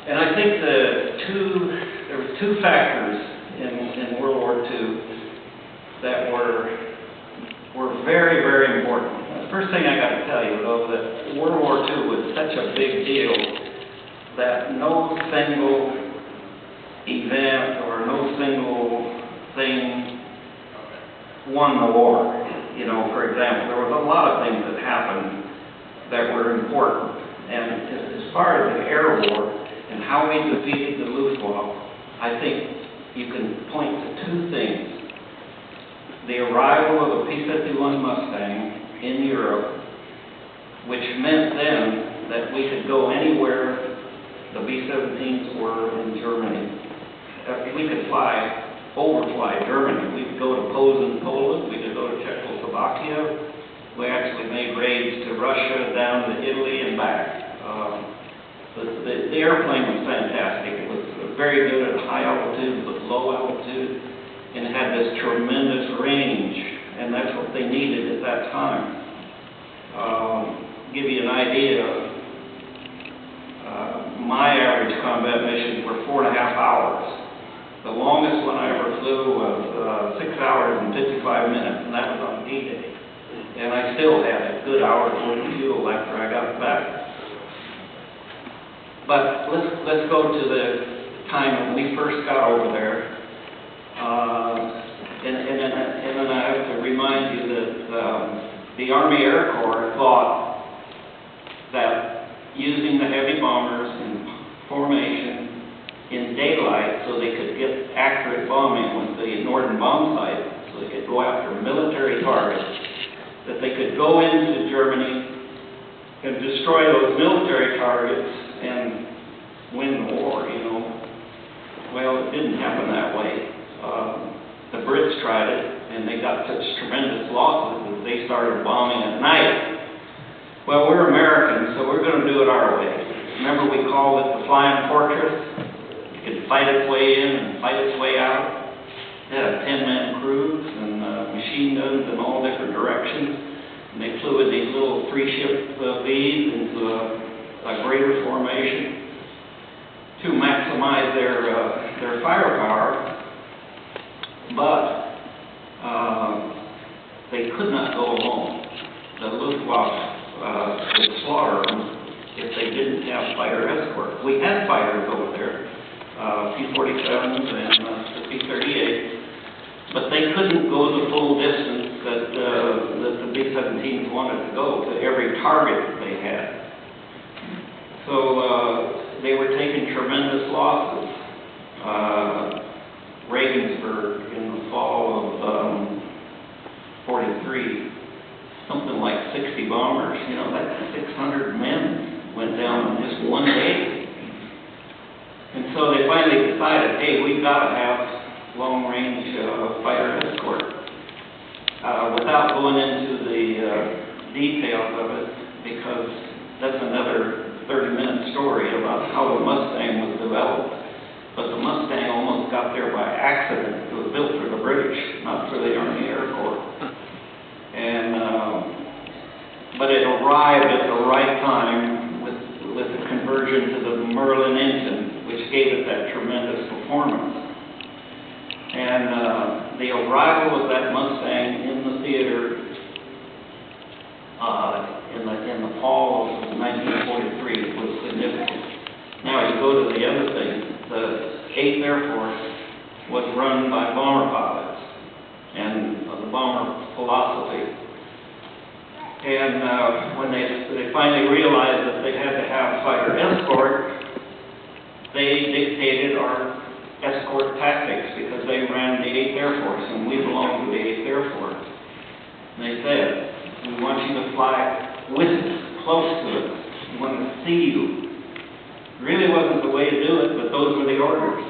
And I think there were two factors in World War II that were very, very important. The first thing I got to tell you, though, that World War II was such a big deal that no single event or no single thing won the war. You know, for example, there was a lot of things that happened that were important. And as far as the air war and how we defeated the Luftwaffe, I think you can point to two things. The arrival of the P-51 Mustang in Europe, which meant then that we could go anywhere the B-17s were in Germany. We could overfly Germany. We could go to Posen, Poland. We could go to Czechoslovakia. We actually made raids to Russia, down to Italy, and back. The airplane was fantastic. It was very good at high altitude, but low altitude, and it had this tremendous range, and that's what they needed at that time. Give you an idea, my average combat missions were 4.5 hours. The longest one I ever flew was 6 hours and 55 minutes, and that was on D-Day. And I still had a good hour's worth of fuel after I got back. But let's go to the time when we first got over there. And then I have to remind you that the Army Air Corps thought that using the heavy bombers in formation in daylight so they could get accurate bombing with the Norden bomb sight, so they could go after military targets, that they could go into Germany and destroy those military targets and win the war, you know. Well, it didn't happen that way. The Brits tried it, and they got such tremendous losses that they started bombing at night. Well, we're Americans, so we're going to do it our way. Remember, we called it the Flying Fortress? It could fight its way in and fight its way out. They had 10-man crews and machine guns in all different directions. And they flew in these little 3-ship Vs into a greater formation to maximize their firepower. But they could not go alone. The Luftwaffe would slaughter them if they didn't have fighter escort. We had fighters over there, P-47s and the P-38, but they couldn't go the full distance that the B-17s wanted to go to every target they had. So they were taking tremendous losses. Regensburg in the fall of 43, something like 60 bombers, you know, that's 600 men went down in just one day. And so they finally decided, hey, we've got to have long-range fighter escort. Without going into the details of it, because that's another 30-minute story about how the Mustang was developed. But the Mustang almost got there by accident. It was built for the British, not for the Army Air Corps. And but it arrived at the right time with the conversion to the Merlin engine, which gave it that tremendous performance. And the arrival of that Mustang in the theater in the fall of 1943 was significant. Now you go to the other thing. The 8th Air Force was run by bomber pilots and the bomber philosophy. And when they finally realized that they had to have fighter escort, they dictated our escort tactics because they ran the 8th Air Force and we belonged to the 8th Air Force. And they said, we want you to fly with us, close to us. We want to see you. Really wasn't the way to do it, but those were the orders.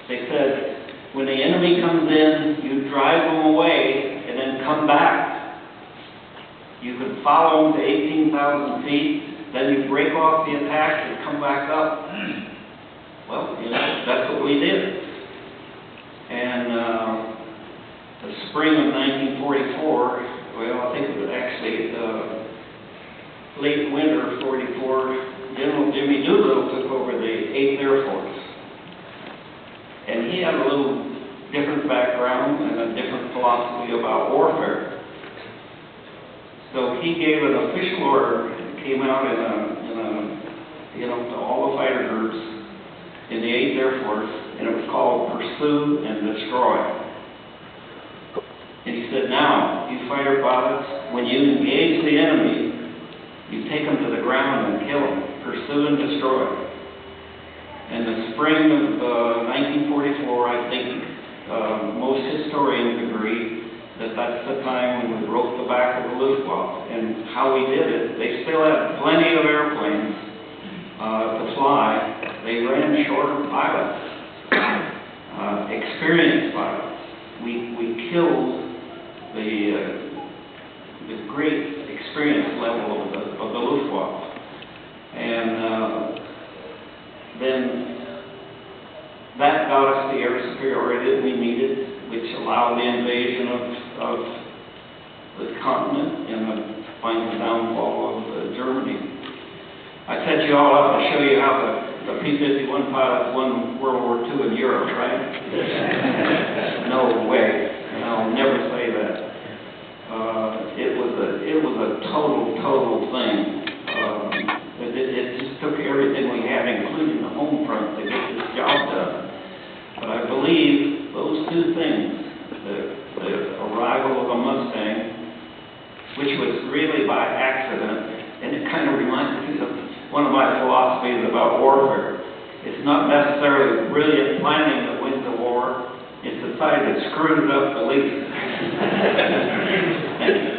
They said, when the enemy comes in, you drive them away and then come back. You can follow them to 18,000 feet, then you break off the attack and come back up. Well, you know, that's what we did. And the spring of 1944, well, I think it was actually late winter of 44, General Jimmy Doolittle took over the 8th Air philosophy about warfare. So he gave an official order, it came out to all the fighter groups in the 8th Air Force, and it was called Pursue and Destroy. And he said, now, you fighter pilots, when you engage the enemy, you take them to the ground and kill them. Pursue and destroy. In the spring of 1944, I think most historians agree that that's the time when we broke the back of the Luftwaffe. And how we did it, they still had plenty of airplanes to fly. They ran short of pilots, experienced pilots. We killed the great experience level of the Luftwaffe. And then that got us the air superiority that we needed, which allowed the invasion of the continent and the final downfall of Germany. I set you all up to show you how the P-51 pilots won World War II in Europe, right? No way. And I'll never say that. It was a total thing. It just took everything we had, including the home front, to get this job done. But I believe those two things, the arrival of a Mustang, which was really by accident, and it kind of reminds me of one of my philosophies about warfare. It's not necessarily brilliant planning that wins the war, it's the side that screwed it up the least. Thank you.